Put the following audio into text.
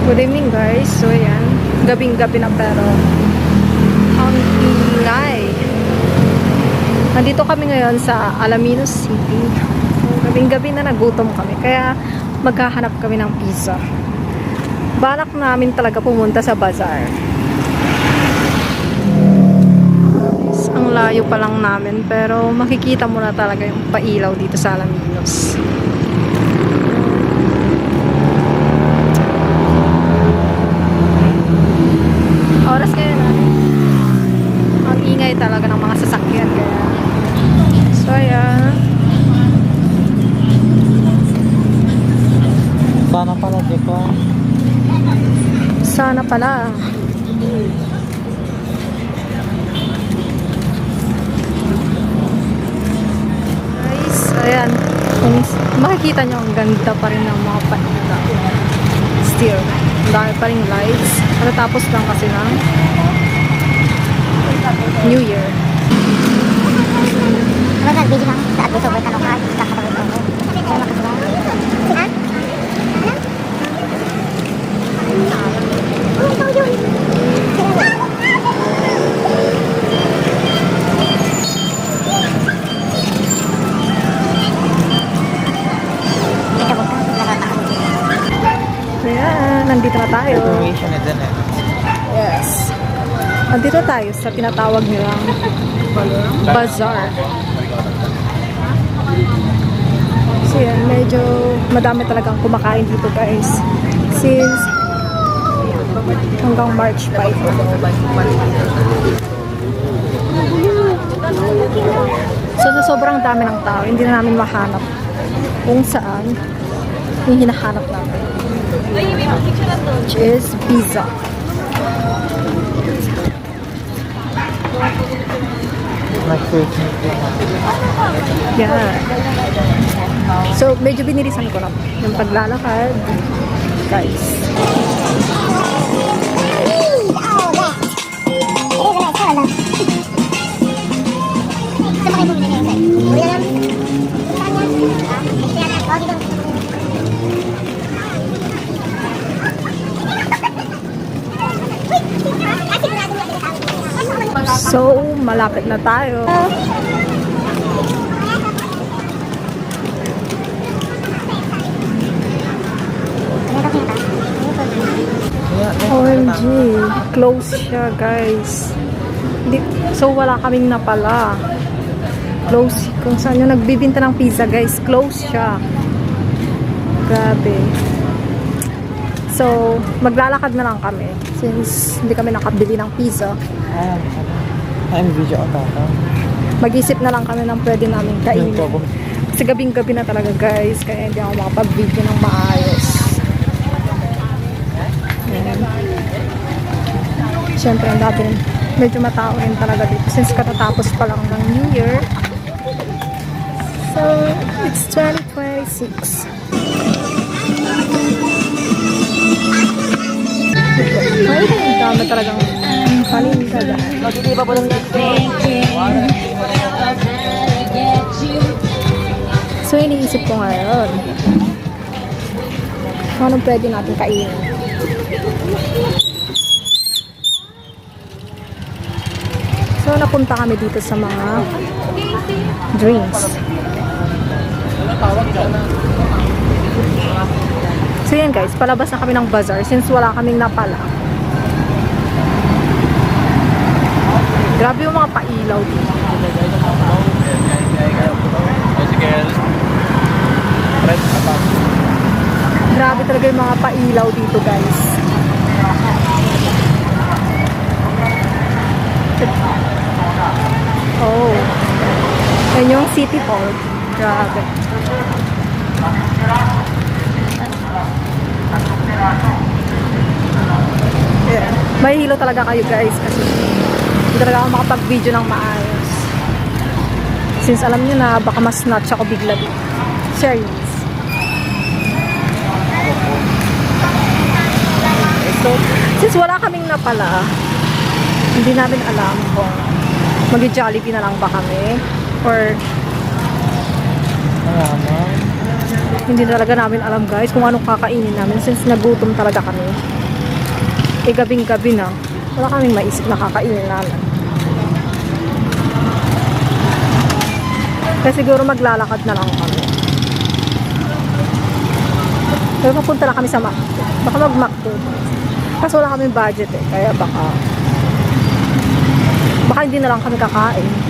Good evening guys. So ayan, gabing-gabi na pero ang ingay. Nandito kami ngayon sa Alaminos City. Gabing-gabi na nagutom kami kaya maghahanap kami ng pizza. Balak namin talaga pumunta sa bazaar. Ang layo pa lang namin pero makikita mo na talaga yung pailaw dito sa Alaminos. Oras kayo na. Ang ingay talaga ng mga sasakyan kaya. So ayan. Sana pala, Jeko. Sana pala. Guys, ayan. Kung makikita nyo, ang ganda pa rin ng mga paita. Still, dahil pa rin lights. Tapos lang kasi ng New Year. Ano na, video lang sa advice over tanong ka, kakapagod ako. Ano makasama? Ha? Ano? Oh, ikaw yun. Ayan, nandito na tayo. Information na dyan eh. Yes. Nandito tayo sa tinatawag nilang bazaar. So yan, medyo madami talagang kumakain dito guys. Since hanggang March 5. So sa sobrang dami ng tao, hindi na namin mahanap kung saan yung hinahanap namin. Which is pizza. Yeah. So, medyo binilisan ko na yung paglalakad. Guys. So, malapit na tayo. OMG, close siya guys. So, wala kaming napala. Close, kung saan yung nagbibinta ng pizza guys, close siya. Grabe. So, maglalakad na lang kami since hindi kami nakabili ng pizza. I'm video ata. Mag-isip na lang kami ng pwede namin kainin. Kasi gabing-gabi na talaga guys, kaya hindi ako makapag-video ng maayos. Ayan. Siyempre, ang dami rin. Medyo matao rin talaga dito since katatapos pa lang ng New Year. So, it's 2026. Ay, ang dami talagang paninda dahil. So, iniisip ko ngayon kung anong pwede natin kainin. So, napunta kami dito sa mga drinks. So, yan guys, palabas na kami ng bazaar since wala kaming napala. Grabe yung mga pailaw dito. Grabe talaga yung mga pailaw dito guys. Oh. Yan yung City Hall. Grabe. Yeah. Mahihilo talaga kayo guys kasi hindi talaga ako makapag-video ng maayos. Since alam nyo na baka mas-snatch ako bigla dito. Serious. So, since wala kaming napala, hindi namin alam kung mag-Jollibee na lang ba kami or Hindi talaga namin alam guys kung anong kakainin namin since nagutom talaga kami. Eh gabing-gabi na. Wala kaming maisip na kakainin namin. Kaya siguro maglalakad na lang kami. Pero papunta na kami sa McDo. Baka mag-McDo. Kasi wala kaming budget eh. Kaya baka hindi na lang kami kakain.